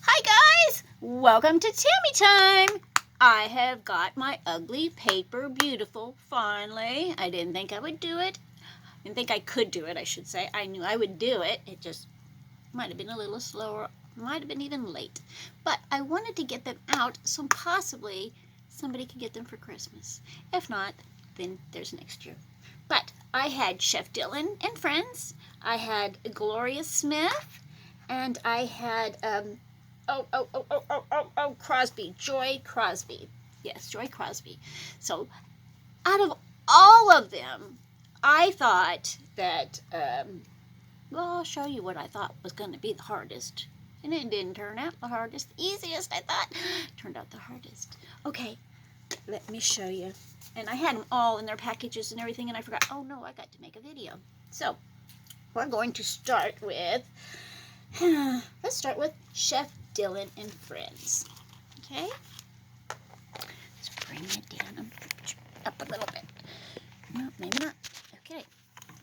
Hi guys! Welcome to Tammy Time! I have got my ugly paper beautiful finally. I didn't think I would do it. I didn't think I could do it, I should say. I knew I would do it. It just might have been a little slower. Might have been even late. But I wanted to get them out so possibly somebody could get them for Christmas. If not, then there's next year. But I had Chef Dylan and friends. I had Gloria Smith. And I had Crosby, Joy Crosby. Yes, Joy Crosby. So, out of all of them, I thought that, well, I'll show you what I thought was going to be the hardest. And it didn't turn out the hardest. The easiest, I thought, turned out the hardest. Okay, let me show you. And I had them all in their packages and everything, and I forgot, oh no, I got to make a video. So, we're going to start with, let's start with Chef Dylan and Friends. Okay? Let's bring it down up a little bit. No, maybe not. Okay.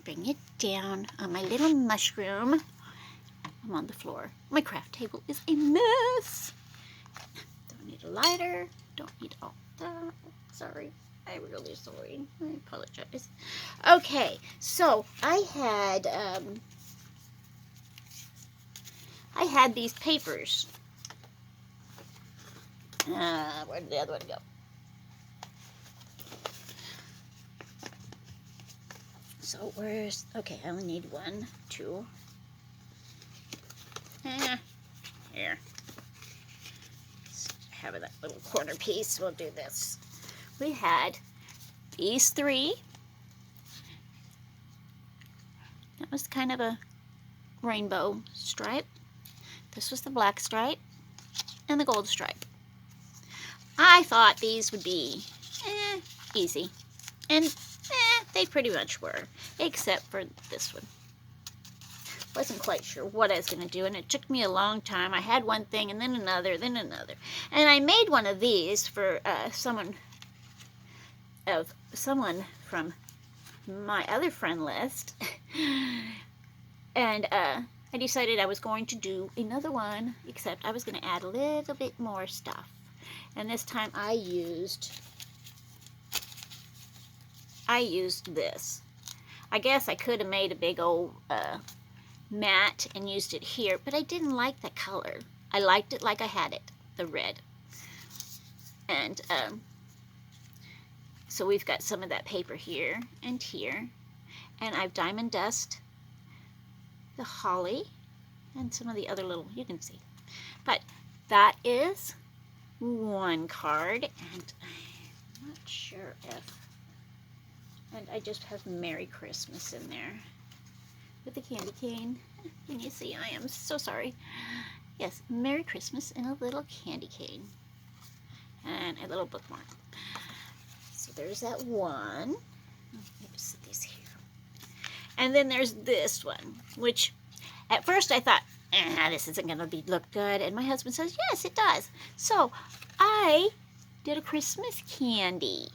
Bring it down on my little mushroom. I'm on the floor. My craft table is a mess. Don't need a lighter. Don't need all that. Sorry. I'm really sorry. I apologize. Okay. So, I had these papers. Where did the other one go? So where's, okay, I only need 1, 2. Here. Let's have that little corner piece. We'll do this. We had these 3. That was kind of a rainbow stripe. This was the black stripe and the gold stripe. I thought these would be easy. And they pretty much were, except for this one. Wasn't quite sure what I was going to do, and it took me a long time. I had one thing, and then another, then another. And I made one of these for someone from my other friend list. And I decided I was going to do another one, except I was going to add a little bit more stuff. And this time I used this. I guess I could have made a big old mat and used it here, but I didn't like the color. I liked it like I had it, the red. And so we've got some of that paper here and here. And I've diamond dust the holly and some of the other little, you can see. But that is one card, and I'm not sure if, and I just have Merry Christmas in there with the candy cane. Can you see? I am so sorry. Yes, Merry Christmas and a little candy cane and a little bookmark. So there's that one. Let me set these here. And then there's this one, which at first I thought, this isn't going to look good. And my husband says, yes, it does. So I did a Christmas candy.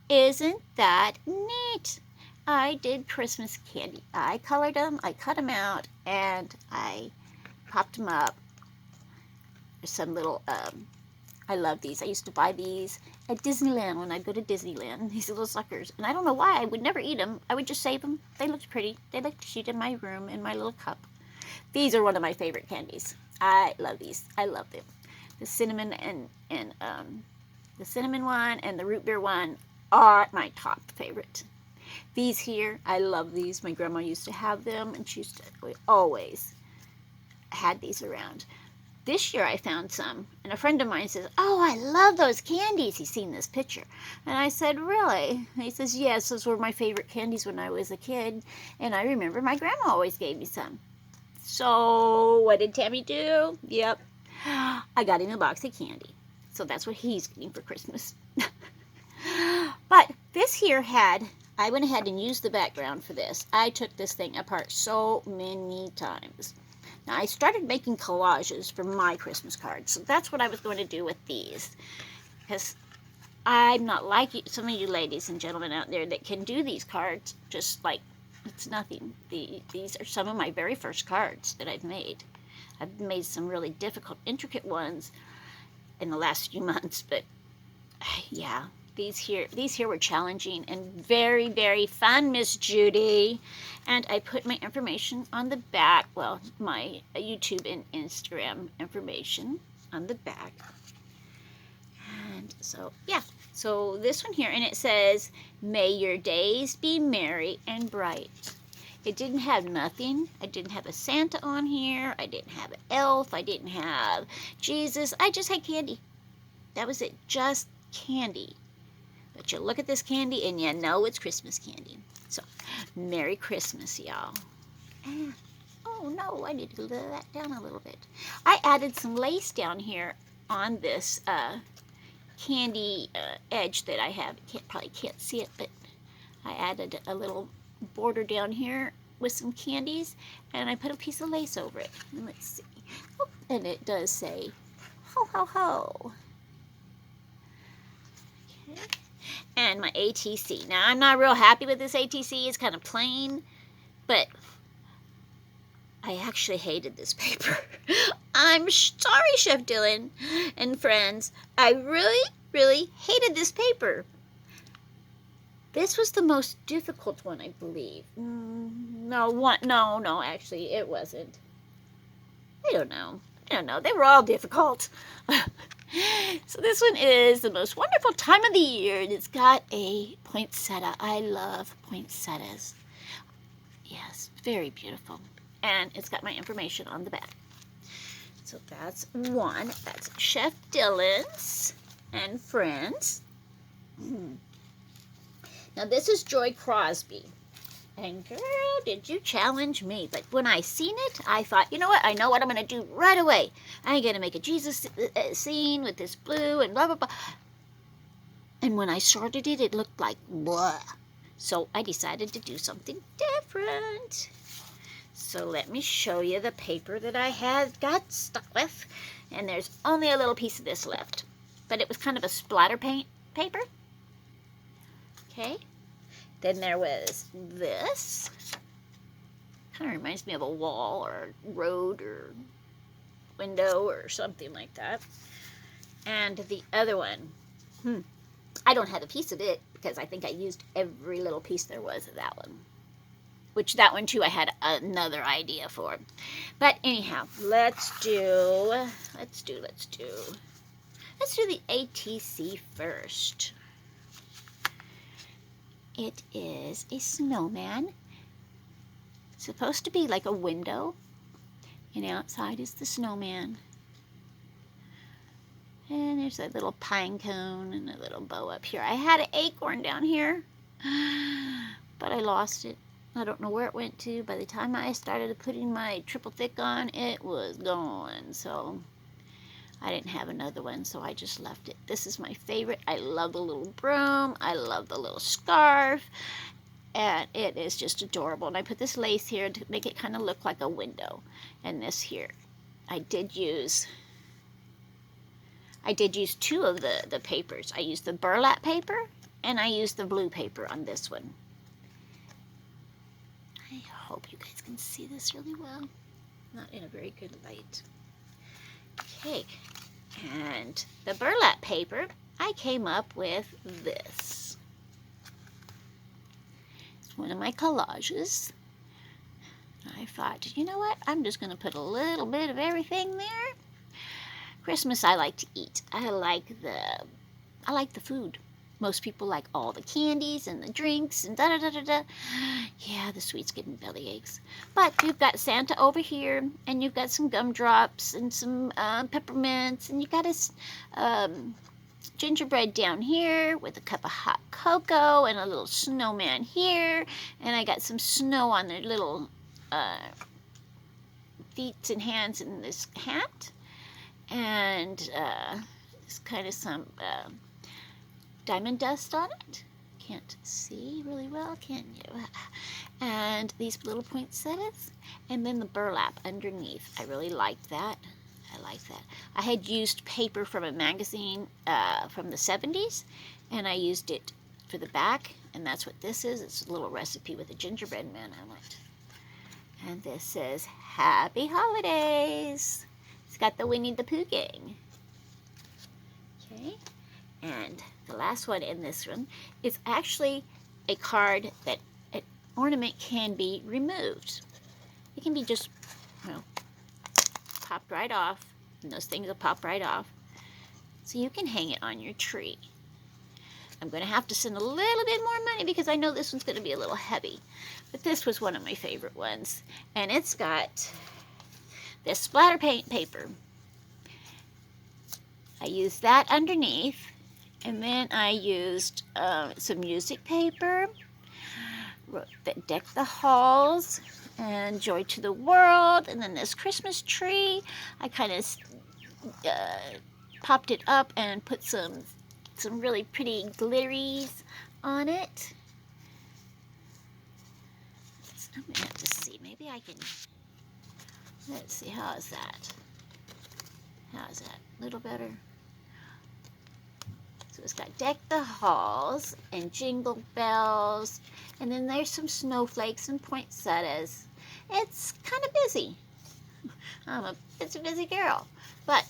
Isn't that neat? I did Christmas candy. I colored them, I cut them out, and I popped them up. There's some little, I love these. I used to buy these at Disneyland when I'd go to Disneyland, these little suckers. And I don't know why, I would never eat them. I would just save them. They looked pretty. They looked cute in my room in my little cup. These are one of my favorite candies. I love these. I love them. The cinnamon and the cinnamon one and the root beer one are my top favorite. These here, I love these. My grandma used to have them, and she used to, we always had these around. This year I found some, and a friend of mine says, oh, I love those candies. He's seen this picture. And I said, really? And he says, yes, those were my favorite candies when I was a kid, and I remember my grandma always gave me some. So what did Tammy do? Yep, I got him a box of candy. So that's what he's getting for Christmas. But this here I went ahead and used the background for this. I took this thing apart so many times. Now, I started making collages for my Christmas cards, so that's what I was going to do with these. Because I'm not like some of you ladies and gentlemen out there that can do these cards just like it's nothing. These are some of my very first cards that I've made. I've made some really difficult, intricate ones in the last few months, but yeah, these here were challenging and very, very fun, Miss Judy. And I put my information on the back, well, my YouTube and Instagram information on the back. And so, yeah, so this one here, and it says, may your days be merry and bright. It didn't have nothing. I didn't have a Santa on here. I didn't have an elf. I didn't have Jesus. I just had candy. That was it, just candy. But you look at this candy and you know it's Christmas candy. So, Merry Christmas, y'all. Oh no, I need to let that down a little bit. I added some lace down here on this candy edge that I have. Probably can't see it, but I added a little border down here with some candies, and I put a piece of lace over it. And let's see. Oh, and it does say, ho, ho, ho. Okay. And my ATC. Now, I'm not real happy with this ATC. It's kind of plain, but I actually hated this paper. I'm sorry, Chef Dylan and friends. I really, really hated this paper. This was the most difficult one, I believe. No, actually, it wasn't. I don't know. They were all difficult. So this one is the most wonderful time of the year, and it's got a poinsettia. I love poinsettias. Yes, very beautiful. And it's got my information on the back. So that's one. That's Chef Dylan's and friends. Now this is Joy Crosby. And girl, did you challenge me. But when I seen it, I thought, you know what? I know what I'm going to do right away. I'm going to make a Jesus scene with this blue and blah, blah, blah. And when I started it, it looked like blah. So I decided to do something different. So let me show you the paper that I had got stuck with. And there's only a little piece of this left. But it was kind of a splatter paint paper. Okay. Then there was this. Kind of reminds me of a wall or road or window or something like that. And the other one. I don't have a piece of it because I think I used every little piece there was of that one. Which that one too I had another idea for. But anyhow, let's do the ATC first. It is a snowman. It's supposed to be like a window, and outside is the snowman. And there's a little pine cone and a little bow up here. I had an acorn down here, but I lost it. I don't know where it went to. By the time I started putting my triple thick on, it was gone. So I didn't have another one, so I just left it. This is my favorite. I love the little broom. I love the little scarf. And it is just adorable. And I put this lace here to make it kind of look like a window. And this here, I did use two of the papers. I used the burlap paper, and I used the blue paper on this one. I hope you guys can see this really well. Not in a very good light. Okay, and the burlap paper, I came up with this. It's one of my collages. I thought, you know what? I'm just going to put a little bit of everything there. Christmas I like to eat. I like the food. Most people like all the candies and the drinks and da-da-da-da-da. Yeah, the sweets give me belly aches. But you've got Santa over here, and you've got some gumdrops and some peppermints, and you've got a gingerbread down here with a cup of hot cocoa and a little snowman here. And I got some snow on their little feet and hands in this hat. And it's kind of some diamond dust on it. Can't see really well, can you? And these little poinsettias, and then the burlap underneath. I really liked that. I had used paper from a magazine from the 70s, and I used it for the back, and that's what this is. It's a little recipe with a gingerbread man on it. And this says, Happy Holidays. It's got the Winnie the Pooh gang. Okay. And the last one in this one is actually a card that an ornament can be removed. It can be just, popped right off. And those things will pop right off. So you can hang it on your tree. I'm going to have to send a little bit more money because I know this one's going to be a little heavy. But this was one of my favorite ones. And it's got this splatter paint paper. I used that underneath. And then I used some music paper. Deck the halls. And Joy to the World. And then this Christmas tree. I kind of popped it up and put some really pretty glitteries on it. I'm going to have to see. Maybe I can... Let's see. How is that? How is that? A little better? So it's got Deck the Halls and Jingle Bells. And then there's some snowflakes and poinsettias. It's kind of busy. It's a busy girl. But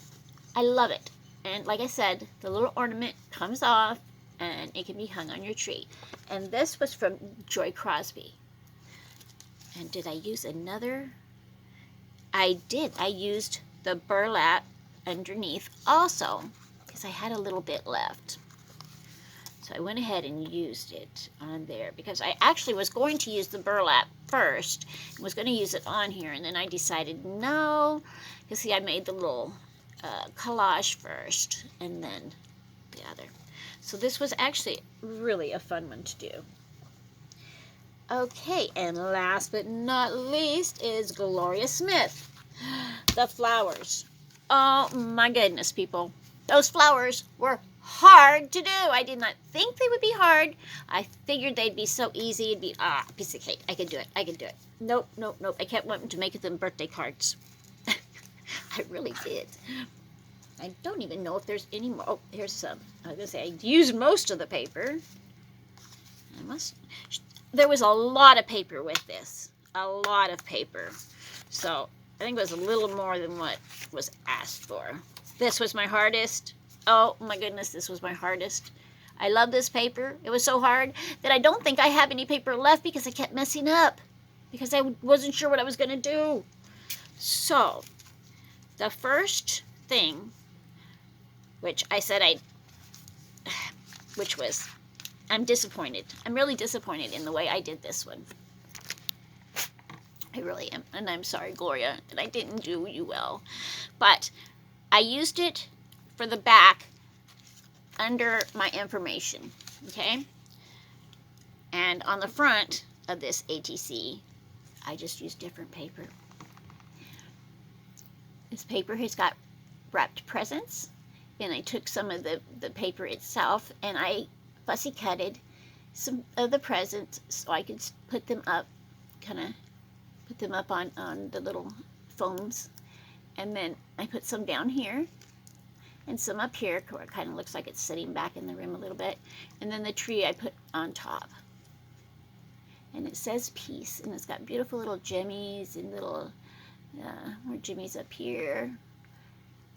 I love it. And like I said, the little ornament comes off and it can be hung on your tree. And this was from Joy Crosby. And did I use another? I did. I used the burlap underneath also because I had a little bit left. So I went ahead and used it on there because I actually was going to use the burlap first and was going to use it on here. And then I decided no, because see, I made the little collage first and then the other. So this was actually really a fun one to do. Okay, and last but not least is Gloria Smith. The flowers. Oh my goodness, people. Those flowers were hard to do. I did not think they would be hard. I figured they'd be so easy. It'd be, piece of cake. I could do it. I could do it. Nope, nope, nope. I kept wanting to make them birthday cards. I really did. I don't even know if there's any more. Oh, here's some. I was going to say, I used most of the paper. There was a lot of paper with this. A lot of paper. So, I think it was a little more than what was asked for. This was my hardest. Oh, my goodness, this was my hardest. I love this paper. It was so hard that I don't think I have any paper left because I kept messing up. Because I wasn't sure what I was going to do. So, the first thing, which I said I'm disappointed. I'm really disappointed in the way I did this one. I really am. And I'm sorry, Gloria, that I didn't do you well. But I used it for the back under my information. Okay? And on the front of this ATC, I just used different paper. This paper has got wrapped presents. And I took some of the paper itself and I fussy cutted some of the presents so I could put them up, kind of put them up on the little foams. And then I put some down here and some up here where it kind of looks like it's sitting back in the rim a little bit. And then the tree I put on top. And it says peace, and it's got beautiful little jimmies and little more jimmies up here.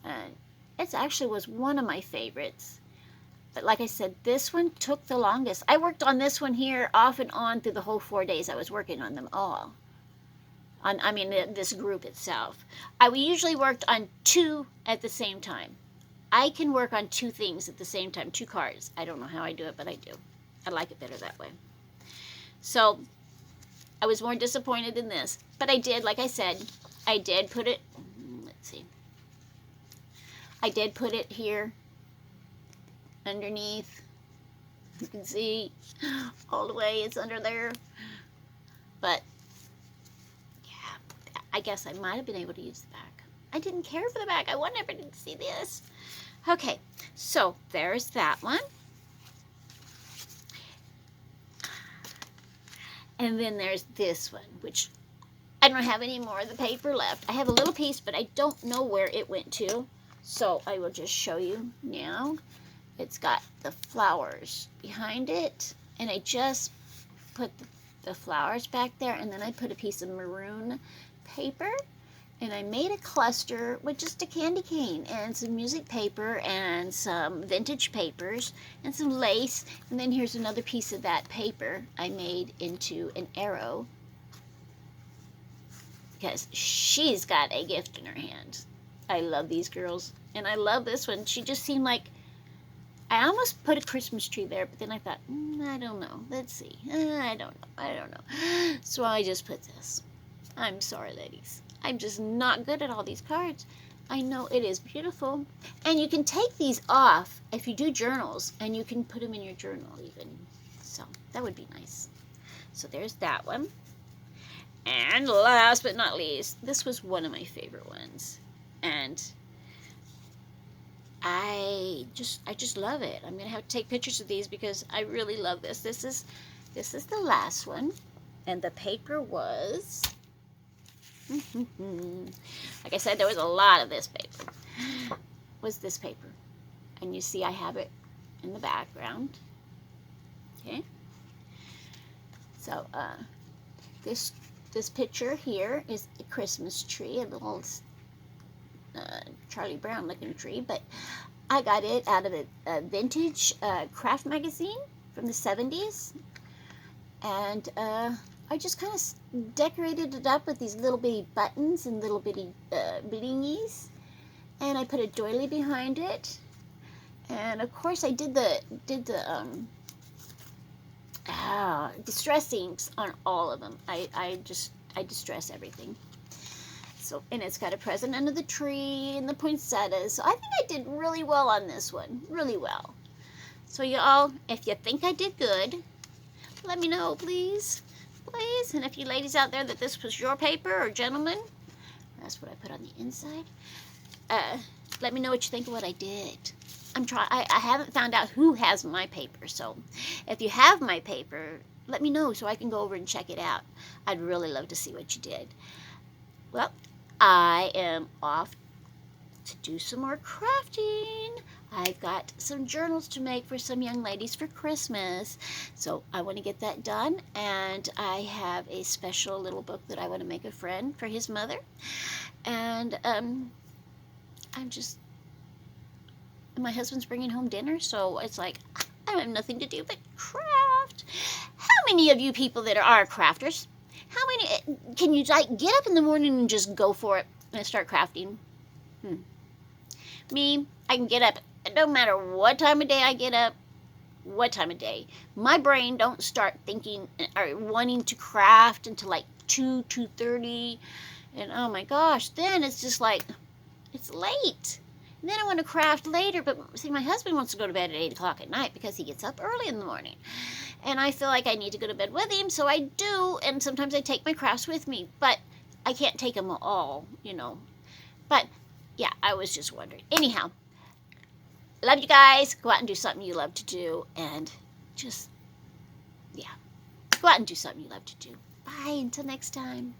And it actually was one of my favorites. But like I said, this one took the longest. I worked on this one here off and on through the whole 4 days I was working on them all. This group itself. We usually worked on 2 at the same time. I can work on 2 things at the same time, 2 cards. I don't know how I do it, but I do. I like it better that way. So, I was more disappointed in this. But I did, like I said, I did put it, let's see. I did put it here underneath. You can see all the way it's under there. But, yeah, I guess I might have been able to use the back. I didn't care for the back. I wanted everybody to see this. Okay, so there's that one. And then there's this one, which I don't have any more of the paper left. I have a little piece, but I don't know where it went to. So I will just show you now. It's got the flowers behind it. And I just put the flowers back there, and then I put a piece of maroon paper, and I made a cluster with just a candy cane and some music paper and some vintage papers and some lace, and then here's another piece of that paper I made into an arrow because she's got a gift in her hand. I love these girls, and I love this one. She just seemed like, I almost put a Christmas tree there, but then I thought, I don't know. Let's see. I don't know. So I just put this. I'm sorry, ladies. I'm just not good at all these cards. I know it is beautiful. And you can take these off if you do journals, and you can put them in your journal even. So that would be nice. So there's that one. And last but not least, this was one of my favorite ones. And I just love it. I'm gonna have to take pictures of these because I really love this. This is the last one, and the paper was like I said, there was a lot of this paper. Was this paper, and you see I have it in the background. Okay. So this picture here is a Christmas tree, a little Charlie Brown looking tree, but I got it out of a vintage craft magazine from the 70s, and I just kind of decorated it up with these little bitty buttons and little bitty blingies, and I put a doily behind it, and of course I did the distress inks on all of them. I distress everything. So, and it's got a present under the tree and the poinsettias. So I think I did really well on this one. Really well. So y'all, if you think I did good, let me know, please. Please. And if you ladies out there that this was your paper, or gentlemen, that's what I put on the inside. Let me know what you think of what I did. I haven't found out who has my paper. So if you have my paper, let me know so I can go over and check it out. I'd really love to see what you did. Well, I am off to do some more crafting. I've got some journals to make for some young ladies for Christmas, so I want to get that done. And I have a special little book that I want to make a friend for his mother. And my husband's bringing home dinner, so it's like I have nothing to do but craft. How many of you people that are crafters, how many can you like get up in the morning and just go for it and start crafting? Me, I can get up. It don't matter what time of day I get up, what time of day. My brain don't start thinking or wanting to craft until like 2:30, and oh my gosh, then it's just like it's late. And then I want to craft later, but see, my husband wants to go to bed at 8 o'clock at night because he gets up early in the morning. And I feel like I need to go to bed with him, so I do, and sometimes I take my crafts with me, but I can't take them all, you know. But, yeah, I was just wondering. Anyhow, love you guys. Go out and do something you love to do, and just, yeah, go out and do something you love to do. Bye, until next time.